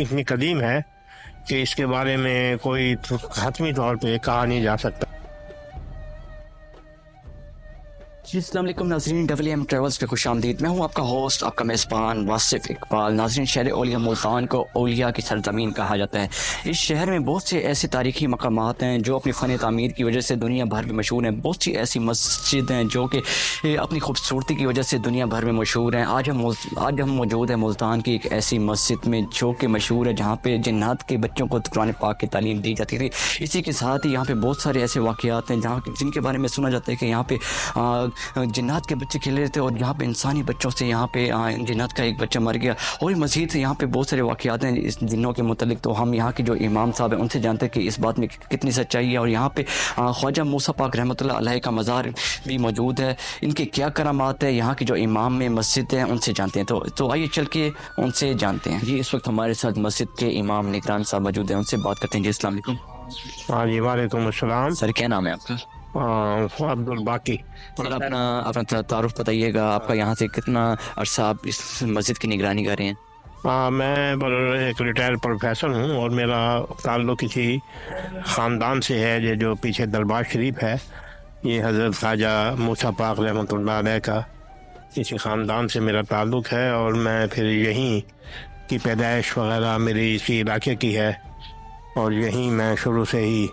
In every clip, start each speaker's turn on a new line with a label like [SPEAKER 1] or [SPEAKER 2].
[SPEAKER 1] اتنی قدیم ہے کہ اس کے بارے میں کوئی حتمی طور پہ کہا نہیں جا سکتا۔
[SPEAKER 2] جی السلام علیکم ناظرین، WM ٹریولز پہ خوش آمدید۔ میں ہوں آپ کا ہوسٹ، آپ کا میزبان واصف اقبال۔ ناظرین، شہر اولیاء ملتان کو اولیاء کی سرزمین کہا جاتا ہے۔ اس شہر میں بہت سے ایسے تاریخی مقامات ہیں جو اپنی فن تعمیر کی وجہ سے دنیا بھر میں مشہور ہیں۔ بہت سی ایسی مسجد ہیں جو کہ اپنی خوبصورتی کی وجہ سے دنیا بھر میں مشہور ہیں۔ آج ہم موجود ہیں ملتان کی ایک ایسی مسجد میں جو کہ مشہور ہے، جہاں پہ جنات کے بچوں کو قرآن پاک کی تعلیم دی جاتی تھی۔ اسی کے ساتھ ہی یہاں پہ بہت سارے ایسے واقعات ہیں جن کے بارے میں سنا جاتا ہے کہ یہاں پہ جنات کے بچے کھیل رہے تھے اور یہاں پہ انسانی بچوں سے یہاں پہ جنات کا ایک بچہ مر گیا۔ اور مزید یہاں پہ بہت سارے واقعات ہیں اس جنوں کے متعلق، تو ہم یہاں کے جو امام صاحب ہیں ان سے جانتے ہیں کہ اس بات میں کتنی سچائی ہے۔ اور یہاں پہ خواجہ موسیٰ پاک رحمۃ اللہ علیہ کا مزار بھی موجود ہے، ان کے کیا کرامات ہے، یہاں کے جو امام میں مسجد ہیں ان سے جانتے ہیں۔ تو آئیے چل کے ان سے جانتے ہیں۔ جی اس وقت ہمارے ساتھ مسجد کے امام نگران صاحب موجود ہیں، ان سے بات کرتے ہیں۔ جی السلام علیکم۔
[SPEAKER 1] ہاں جی، وعلیکم السلام۔
[SPEAKER 2] سر کیا نام ہے آپ کا؟
[SPEAKER 1] عبد الباقی۔
[SPEAKER 2] سر اپنا تعارف بتائیے گا، آپ کا یہاں سے کتنا عرصہ آپ اس مسجد کی نگرانی کر رہے ہیں؟
[SPEAKER 1] میں ایک ریٹائر پروفیسر ہوں اور میرا تعلق کسی خاندان سے ہے یہ جو پیچھے دربار شریف ہے، یہ حضرت خواجہ موسیٰ پاک رحمۃ اللہ علیہ کا اسی خاندان سے میرا تعلق ہے، اور میں پھر یہیں کی پیدائش وغیرہ میری اسی علاقے کی ہے، اور یہیں میں شروع سے ہی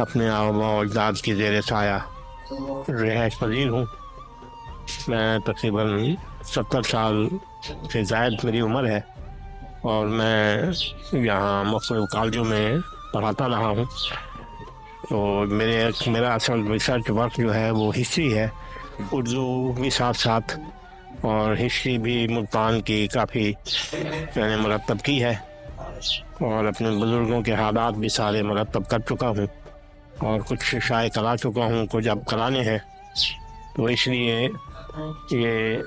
[SPEAKER 1] اپنے آباء و اجداد کی زیر سایہ رہائش پذیر ہوں۔ میں تقریباً 70 سال سے زائد میری عمر ہے، اور میں یہاں مختلف کالجوں میں پڑھاتا رہا ہوں۔ تو میرا اصل ریسرچ ورک جو ہے وہ ہسٹری ہے، اردو بھی ساتھ ساتھ، اور ہسٹری بھی ملتان کی کافی میں نے مرتب کی ہے، اور اپنے بزرگوں کے حالات بھی سارے مرتب کر چکا ہوں، اور کچھ شائع کرا چکا ہوں، کچھ اب کرانے ہیں۔ تو اس لیے یہ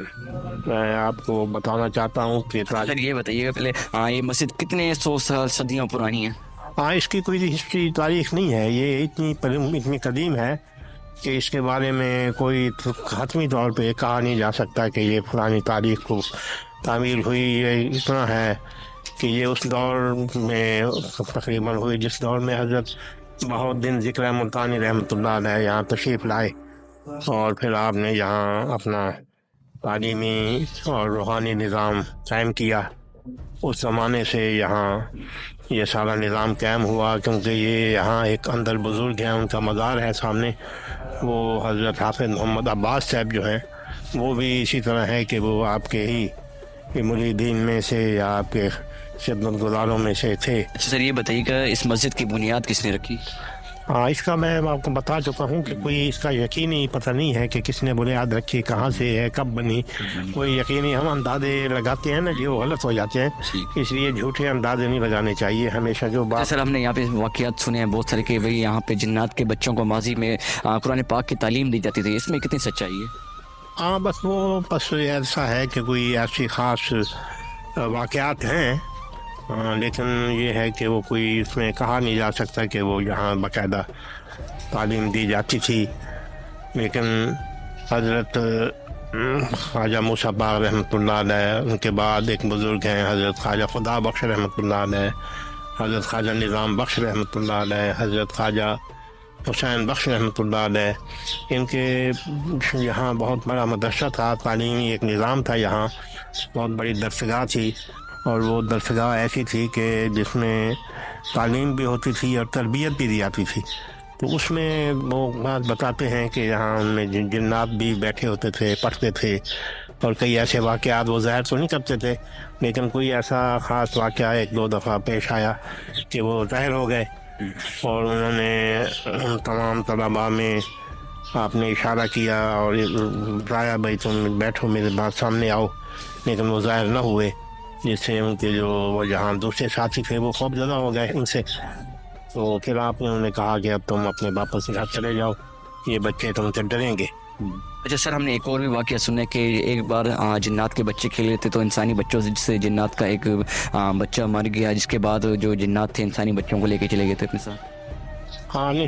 [SPEAKER 1] میں آپ کو بتانا چاہتا ہوں کہ
[SPEAKER 2] سر یہ بتائیے گا پہلے، یہ مسجد کتنے سو سال صدیوں پرانی ہے؟
[SPEAKER 1] اس کی کوئی ہسٹری تاریخ نہیں ہے، یہ اتنی قدیم ہے کہ اس کے بارے میں کوئی حتمی طور پہ کہا نہیں جا سکتا کہ یہ پرانی تاریخ کو تعمیر ہوئی۔ یہ اتنا ہے کہ یہ اس دور میں تقریباً ہوئی جس دور میں حضرت بہاؤالدین ذکر ملتانی رحمۃ اللہ علیہ یہاں تشریف لائے، اور پھر آپ نے یہاں اپنا تعلیمی اور روحانی نظام قائم کیا۔ اس زمانے سے یہاں یہ سارا نظام قائم ہوا، کیونکہ یہ یہاں ایک اندر بزرگ ہیں، ان کا مزار ہے سامنے، وہ حضرت حافظ محمد عباس صاحب جو ہیں، وہ بھی اسی طرح ہے کہ وہ آپ کے ہی مریدین میں سے یا آپ کے خدمت گزاروں میں سے تھے۔
[SPEAKER 2] اچھا سر یہ بتائیے گا اس مسجد کی بنیاد کس نے رکھی؟
[SPEAKER 1] اس کا میں آپ کو بتا چکا ہوں کہ کوئی اس کا یقینی پتہ نہیں ہے کہ کس نے بنیاد رکھی، کہاں سے ہے، کب بنی، کوئی یقینی ہم اندازے لگاتے ہیں نا جی، وہ غلط ہو جاتے ہیں، اس لیے جھوٹے اندازے نہیں لگانے چاہیے ہمیشہ جو بات۔
[SPEAKER 2] سر ہم نے یہاں پہ واقعات سنے ہیں بہت سارے کہ بھئی یہاں پہ جنات کے بچوں کو ماضی میں قرآن پاک کی تعلیم دی جاتی تھی، اس میں کتنی سچائی ہے؟
[SPEAKER 1] بس ایسا ہے کہ کوئی ایسی خاص واقعات ہیں، لیکن یہ ہے کہ وہ کوئی اس میں کہا نہیں جا سکتا کہ وہ یہاں باقاعدہ تعلیم دی جاتی تھی۔ لیکن حضرت خواجہ موسیٰ پاک رحمۃ اللہ علیہ، ان کے بعد ایک بزرگ ہیں حضرت خواجہ خدا بخش رحمۃ اللہ علیہ، حضرت خواجہ نظام بخش رحمۃ اللہ علیہ، حضرت خواجہ حسین بخش رحمۃ اللہ علیہ، ان کے یہاں بہت بڑا مدرسہ تھا، تعلیمی ایک نظام تھا، یہاں بہت بڑی درسگاہ تھی، اور وہ درسگاہ ایسی تھی کہ جس میں تعلیم بھی ہوتی تھی اور تربیت بھی دی جاتی تھی۔ تو اس میں وہ بات بتاتے ہیں کہ یہاں ان میں جنات بھی بیٹھے ہوتے تھے، پڑھتے تھے، اور کئی ایسے واقعات وہ ظاہر تو نہیں کرتے تھے، لیکن کوئی ایسا خاص واقعہ ایک دو دفعہ پیش آیا کہ وہ ظاہر ہو گئے، اور انہوں نے ان تمام طلباء میں آپ نے اشارہ کیا اور بتایا بھائی تم بیٹھو میرے بات سامنے آؤ، لیکن وہ ظاہر نہ ہوئے، جس سے ان کے جو وہ جہاں دوسرے ساتھی تھے وہ خوف زدہ ہو گئے ان سے۔ تو پھر آپ نے انہوں نے کہا کہ اب تم اپنے واپس گھر چلے جاؤ، یہ بچے تم سے ڈریں گے۔
[SPEAKER 2] اچھا سر ہم نے ایک اور بھی واقعہ سنا کہ ایک بار جنات کے بچے کھیل رہے تھے تو انسانی بچوں سے جنات کا ایک بچہ مر گیا، جس کے بعد جو جنات تھے انسانی بچوں کو لے کے چلے گئے تھے اپنے ساتھ۔
[SPEAKER 1] نہیں،